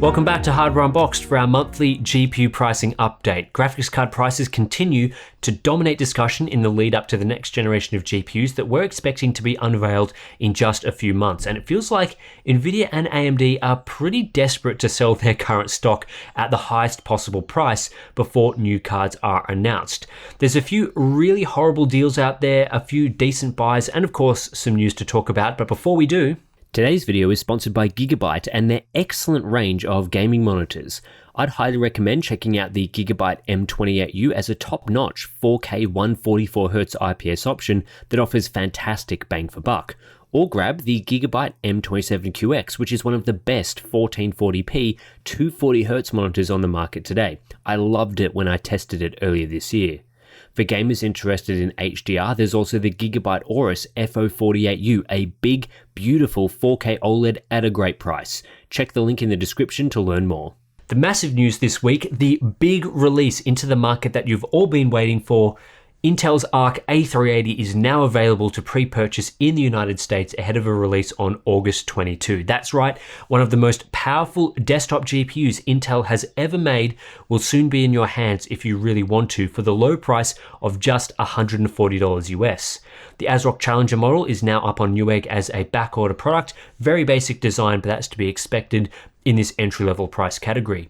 Welcome back to Hardware Unboxed for our monthly GPU pricing update. Graphics card prices continue to dominate discussion in the lead up to the next generation of GPUs that we're expecting to be unveiled in just a few months. And it feels like Nvidia and AMD are pretty desperate to sell their current stock at the highest possible price before new cards are announced. There's a few really horrible deals out there, a few decent buys, and of course some news to talk about. But before we do, today's video is sponsored by Gigabyte and their excellent range of gaming monitors. I'd highly recommend checking out the Gigabyte M28U as a top-notch 4K 144Hz IPS option that offers fantastic bang for buck. Or grab the Gigabyte M27QX, which is one of the best 1440p 240Hz monitors on the market today. I loved it when I tested it earlier this year. For gamers interested in HDR, there's also the Gigabyte Aorus FO48U, a big, beautiful 4K OLED at a great price. Check the link in the description to learn more. The massive news this week, the big release into the market that you've all been waiting for. Intel's Arc A380 is now available to pre-purchase in the United States ahead of a release on August 22. That's right, one of the most powerful desktop GPUs Intel has ever made will soon be in your hands if you really want to, for the low price of just $140 US. The ASRock Challenger model is now up on Newegg as a backorder product. Very basic design, but that's to be expected in this entry-level price category.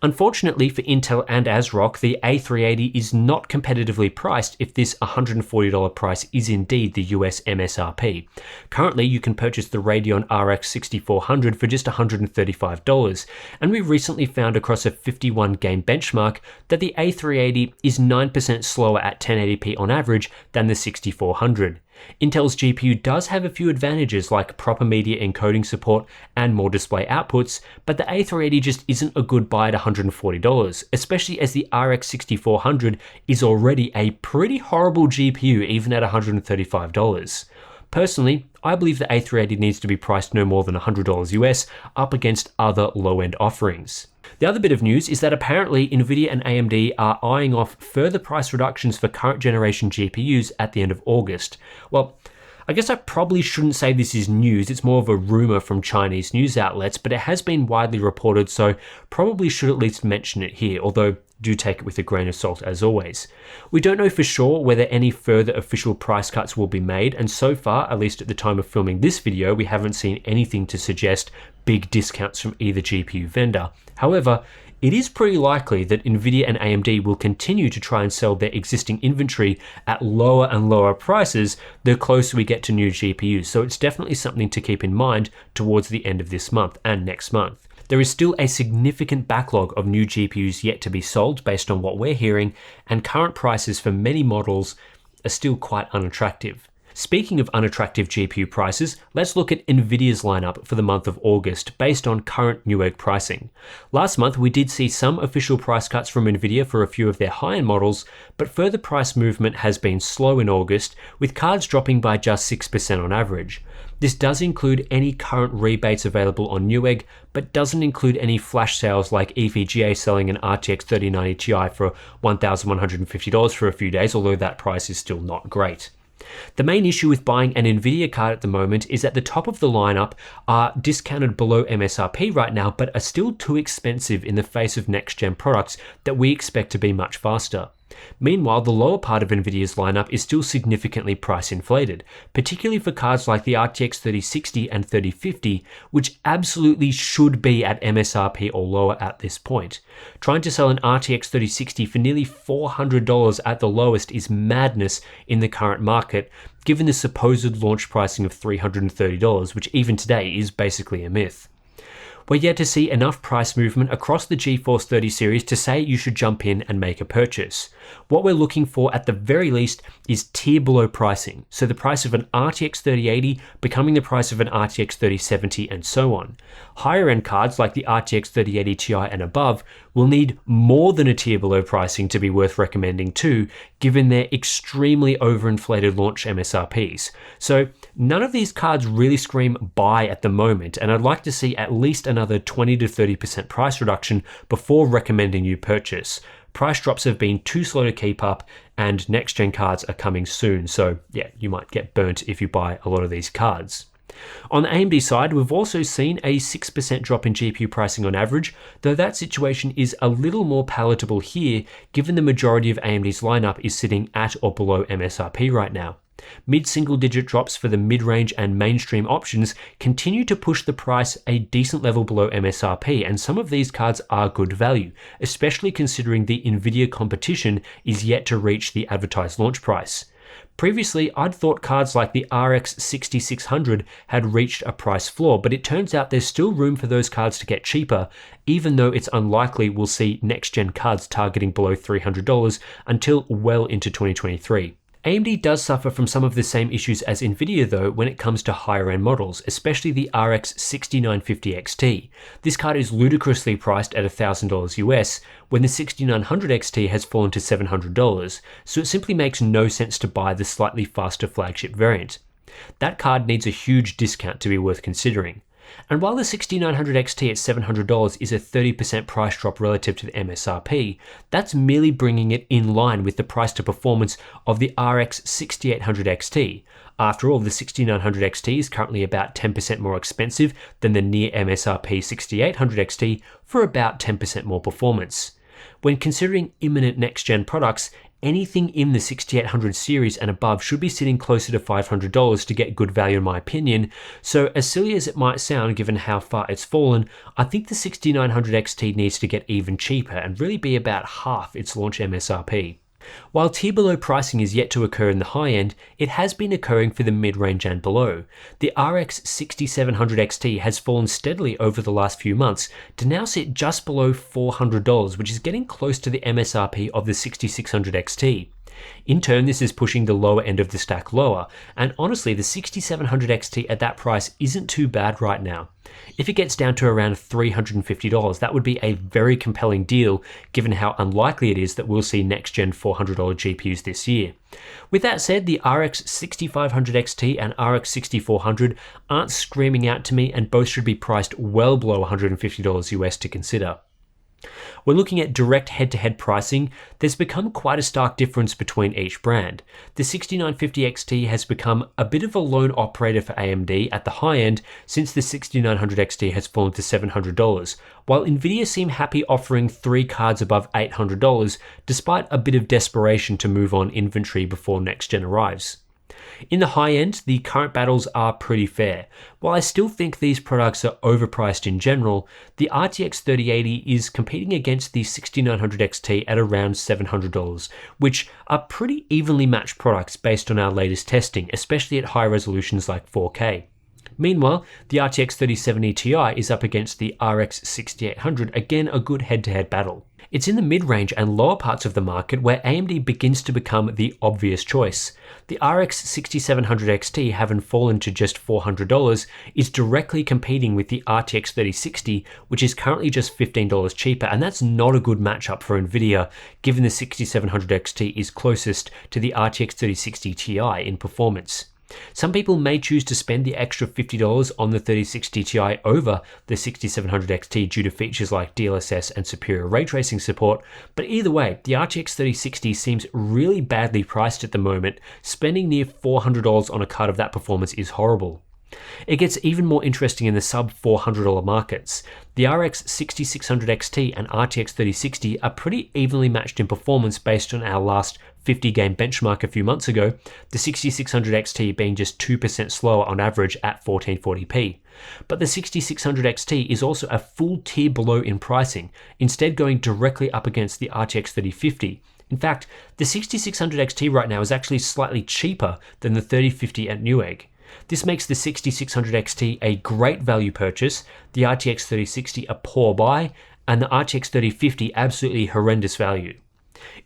Unfortunately for Intel and ASRock, the A380 is not competitively priced if this $140 price is indeed the US MSRP. Currently, you can purchase the Radeon RX 6400 for just $135, and we recently found across a 51-game benchmark that the A380 is 9% slower at 1080p on average than the 6400. Intel's GPU does have a few advantages like proper media encoding support and more display outputs, but the A380 just isn't a good buy at $140, especially as the RX 6400 is already a pretty horrible GPU even at $135. Personally, I believe the A380 needs to be priced no more than $100 US up against other low-end offerings. The other bit of news is that apparently Nvidia and AMD are eyeing off further price reductions for current generation GPUs at the end of August. Well, I guess I probably shouldn't say this is news, it's more of a rumor from Chinese news outlets, but it has been widely reported, so probably should at least mention it here, although do take it with a grain of salt as always. We don't know for sure whether any further official price cuts will be made, and so far, at least at the time of filming this video, we haven't seen anything to suggest big discounts from either GPU vendor. However, it is pretty likely that Nvidia and AMD will continue to try and sell their existing inventory at lower and lower prices the closer we get to new GPUs, so it's definitely something to keep in mind towards the end of this month and next month. There is still a significant backlog of new GPUs yet to be sold based on what we're hearing, and current prices for many models are still quite unattractive. Speaking of unattractive GPU prices, let's look at Nvidia's lineup for the month of August based on current Newegg pricing. Last month, we did see some official price cuts from Nvidia for a few of their high-end models, but further price movement has been slow in August, with cards dropping by just 6% on average. This does include any current rebates available on Newegg, but doesn't include any flash sales like EVGA selling an RTX 3090 Ti for $1,150 for a few days, although that price is still not great. The main issue with buying an Nvidia card at the moment is that the top of the lineup are discounted below MSRP right now, but are still too expensive in the face of next-gen products that we expect to be much faster. Meanwhile, the lower part of Nvidia's lineup is still significantly price inflated, particularly for cards like the RTX 3060 and 3050, which absolutely should be at MSRP or lower at this point. Trying to sell an RTX 3060 for nearly $400 at the lowest is madness in the current market, given the supposed launch pricing of $330, which even today is basically a myth. We're yet to see enough price movement across the GeForce 30 series to say you should jump in and make a purchase. What we're looking for at the very least is tier below pricing, so the price of an RTX 3080 becoming the price of an RTX 3070 and so on. Higher end cards like the RTX 3080 Ti and above will need more than a tier below pricing to be worth recommending too, given their extremely overinflated launch MSRPs. So none of these cards really scream buy at the moment, and I'd like to see at least another 20 to 30% price reduction before recommending you purchase. Price drops have been too slow to keep up, and next gen cards are coming soon, so yeah, you might get burnt if you buy a lot of these cards. On the AMD side, we've also seen a 6% drop in GPU pricing on average, though that situation is a little more palatable here given the majority of AMD's lineup is sitting at or below MSRP right now. Mid-single digit drops for the mid-range and mainstream options continue to push the price a decent level below MSRP, and some of these cards are good value, especially considering the Nvidia competition is yet to reach the advertised launch price. Previously, I'd thought cards like the RX 6600 had reached a price floor, but it turns out there's still room for those cards to get cheaper, even though it's unlikely we'll see next-gen cards targeting below $300 until well into 2023. AMD does suffer from some of the same issues as Nvidia though when it comes to higher end models, especially the RX 6950 XT. This card is ludicrously priced at $1,000 US when the 6900 XT has fallen to $700, so it simply makes no sense to buy the slightly faster flagship variant. That card needs a huge discount to be worth considering. And while the 6900 XT at $700 is a 30% price drop relative to the MSRP, that's merely bringing it in line with the price to performance of the RX 6800 XT. After all, the 6900 XT is currently about 10% more expensive than the near MSRP 6800 XT for about 10% more performance. When considering imminent next-gen products, anything in the 6800 series and above should be sitting closer to $500 to get good value in my opinion, so as silly as it might sound given how far it's fallen, I think the 6900 XT needs to get even cheaper and really be about half its launch MSRP. While tier below pricing is yet to occur in the high end, it has been occurring for the mid-range and below. The RX 6700 XT has fallen steadily over the last few months to now sit just below $400, which is getting close to the MSRP of the 6600 XT. In turn, this is pushing the lower end of the stack lower, and honestly, the 6700 XT at that price isn't too bad right now. If it gets down to around $350, that would be a very compelling deal given how unlikely it is that we'll see next-gen $400 GPUs this year. With that said, the RX 6500 XT and RX 6400 aren't screaming out to me, and both should be priced well below $150 US to consider. When looking at direct head-to-head pricing, there's become quite a stark difference between each brand. The 6950 XT has become a bit of a lone operator for AMD at the high end since the 6900 XT has fallen to $700, while Nvidia seem happy offering 3 cards above $800 despite a bit of desperation to move on inventory before next gen arrives. In the high end, the current battles are pretty fair. While I still think these products are overpriced in general, the RTX 3080 is competing against the 6900 XT at around $700, which are pretty evenly matched products based on our latest testing, especially at high resolutions like 4K. Meanwhile, the RTX 3070 Ti is up against the RX 6800, again a good head-to-head battle. It's in the mid-range and lower parts of the market where AMD begins to become the obvious choice. The RX 6700 XT, having fallen to just $400, is directly competing with the RTX 3060, which is currently just $15 cheaper, and that's not a good matchup for Nvidia, given the 6700 XT is closest to the RTX 3060 Ti in performance. Some people may choose to spend the extra $50 on the 3060 Ti over the 6700 XT due to features like DLSS and superior ray tracing support, but either way, the RTX 3060 seems really badly priced at the moment. Spending near $400 on a card of that performance is horrible. It gets even more interesting in the sub $400 markets. The RX 6600 XT and RTX 3060 are pretty evenly matched in performance based on our last 50 game benchmark a few months ago, the 6600 XT being just 2% slower on average at 1440p. But the 6600 XT is also a full tier below in pricing, instead going directly up against the RTX 3050. In fact, the 6600 XT right now is actually slightly cheaper than the 3050 at Newegg. This makes the 6600 XT a great value purchase, the RTX 3060 a poor buy, and the RTX 3050 absolutely horrendous value.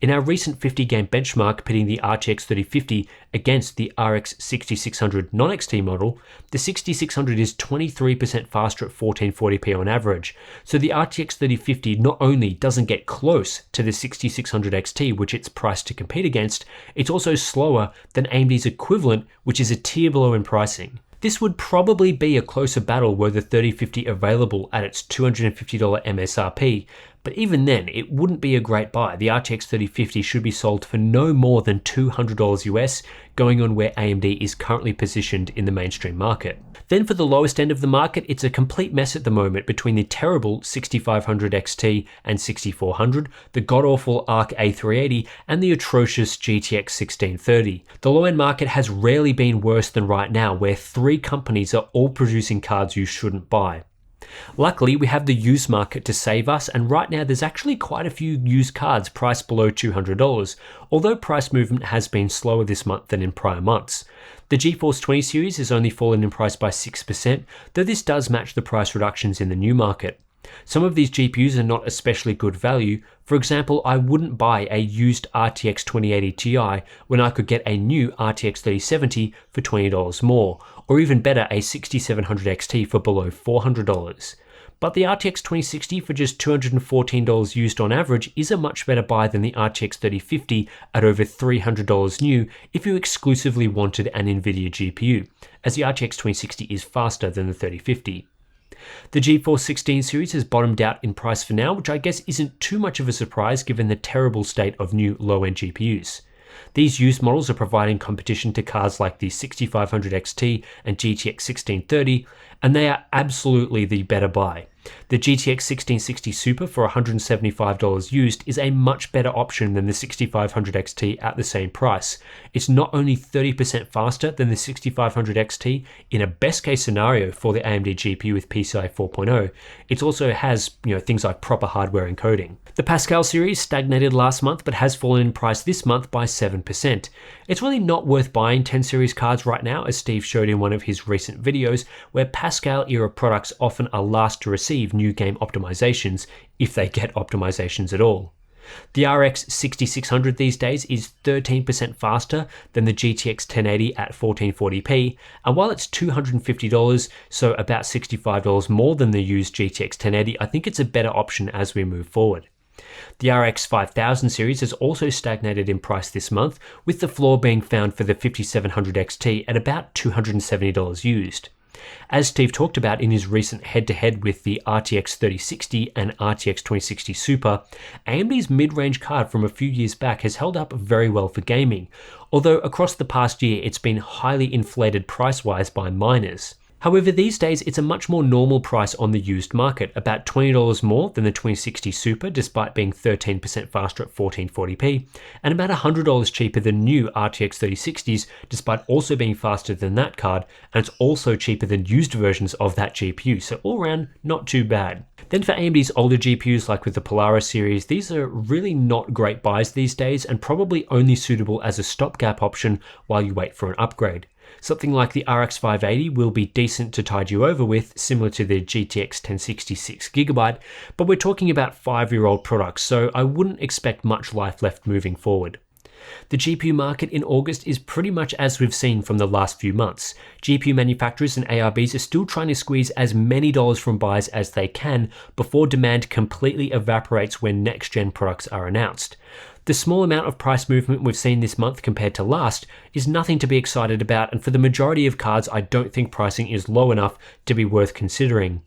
In our recent 50 game benchmark pitting the RTX 3050 against the RX 6600 non-XT model, the 6600 is 23% faster at 1440p on average, so the RTX 3050 not only doesn't get close to the 6600 XT, which it's priced to compete against, it's also slower than AMD's equivalent, which is a tier below in pricing. This would probably be a closer battle were the 3050 available at its $250 MSRP, But even then, it wouldn't be a great buy. The RTX 3050 should be sold for no more than $200 US, going on where AMD is currently positioned in the mainstream market. Then for the lowest end of the market, it's a complete mess at the moment between the terrible 6500 XT and 6400, the god-awful Arc A380, and the atrocious GTX 1630. The low-end market has rarely been worse than right now, where 3 companies are all producing cards you shouldn't buy. Luckily, we have the used market to save us, and right now there's actually quite a few used cards priced below $200, although price movement has been slower this month than in prior months. The GeForce 20 series has only fallen in price by 6%, though this does match the price reductions in the new market. Some of these GPUs are not especially good value. For example, I wouldn't buy a used RTX 2080 Ti when I could get a new RTX 3070 for $20 more, or even better, a 6700 XT for below $400. But the RTX 2060 for just $214 used on average is a much better buy than the RTX 3050 at over $300 new if you exclusively wanted an Nvidia GPU, as the RTX 2060 is faster than the 3050. The GeForce 16 series has bottomed out in price for now, which I guess isn't too much of a surprise given the terrible state of new low-end GPUs. These used models are providing competition to cards like the 6500 XT and GTX 1630, and they are absolutely the better buy. The GTX 1660 Super for $175 used is a much better option than the 6500 XT at the same price. It's not only 30% faster than the 6500 XT in a best case scenario for the AMD GPU with PCIe 4.0, it also has things like proper hardware encoding. The Pascal series stagnated last month but has fallen in price this month by 7%. It's really not worth buying 10 series cards right now, as Steve showed in one of his recent videos, where Pascal era products often are last to receive new game optimizations, if they get optimizations at all. The RX 6600 these days is 13% faster than the GTX 1080 at 1440p, and while it's $250, so about $65 more than the used GTX 1080, I think it's a better option as we move forward. The RX 5000 series has also stagnated in price this month, with the floor being found for the 5700 XT at about $270 used. As Steve talked about in his recent head-to-head with the RTX 3060 and RTX 2060 Super, AMD's mid-range card from a few years back has held up very well for gaming, although across the past year it's been highly inflated price-wise by miners. However, these days it's a much more normal price on the used market, about $20 more than the 2060 Super despite being 13% faster at 1440p, and about $100 cheaper than new RTX 3060s despite also being faster than that card, and it's also cheaper than used versions of that GPU, so all around not too bad. Then for AMD's older GPUs like with the Polaris series, these are really not great buys these days and probably only suitable as a stopgap option while you wait for an upgrade. Something like the RX 580 will be decent to tide you over with, similar to the GTX 1060 6GB, but we're talking about 5-year-old products, so I wouldn't expect much life left moving forward. The GPU market in August is pretty much as we've seen from the last few months. GPU manufacturers and ARBs are still trying to squeeze as many dollars from buyers as they can before demand completely evaporates when next-gen products are announced. The small amount of price movement we've seen this month compared to last is nothing to be excited about, and for the majority of cards, I don't think pricing is low enough to be worth considering.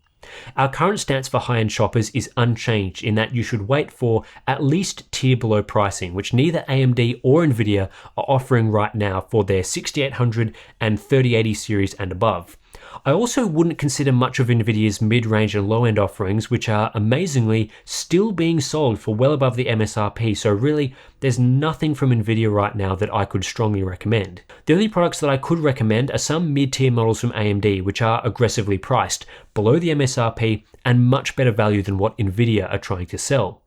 Our current stance for high-end shoppers is unchanged in that you should wait for at least tier below pricing, which neither AMD or Nvidia are offering right now for their 6800 and 3080 series and above. I also wouldn't consider much of Nvidia's mid-range and low-end offerings, which are amazingly still being sold for well above the MSRP, so really there's nothing from Nvidia right now that I could strongly recommend. The only products that I could recommend are some mid-tier models from AMD, which are aggressively priced, below the MSRP, and much better value than what Nvidia are trying to sell.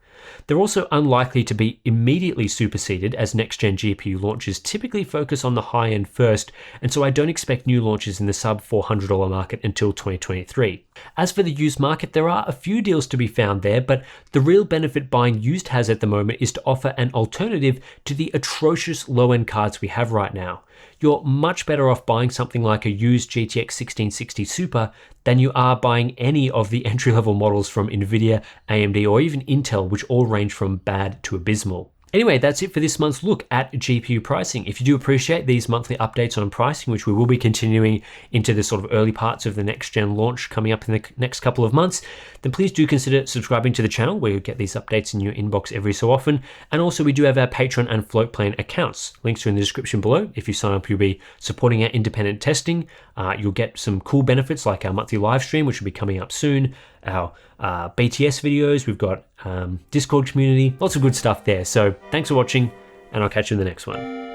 They're also unlikely to be immediately superseded, as next-gen GPU launches typically focus on the high-end first, and so I don't expect new launches in the sub-$400 market until 2023. As for the used market, there are a few deals to be found there, but the real benefit buying used has at the moment is to offer an alternative to the atrocious low-end cards we have right now. You're much better off buying something like a used GTX 1660 Super than you are buying any of the entry-level models from Nvidia, AMD, or even Intel, which all range from bad to abysmal. Anyway, that's it for this month's look at GPU pricing. If you do appreciate these monthly updates on pricing, which we will be continuing into the sort of early parts of the next gen launch coming up in the next couple of months, then please do consider subscribing to the channel where you'll get these updates in your inbox every so often. And also we do have our Patreon and Floatplane accounts. Links are in the description below. If you sign up, you'll be supporting our independent testing. You'll get some cool benefits like our monthly live stream, which will be coming up soon, our BTS videos, we've got Discord community, lots of good stuff there. So thanks for watching, and I'll catch you in the next one.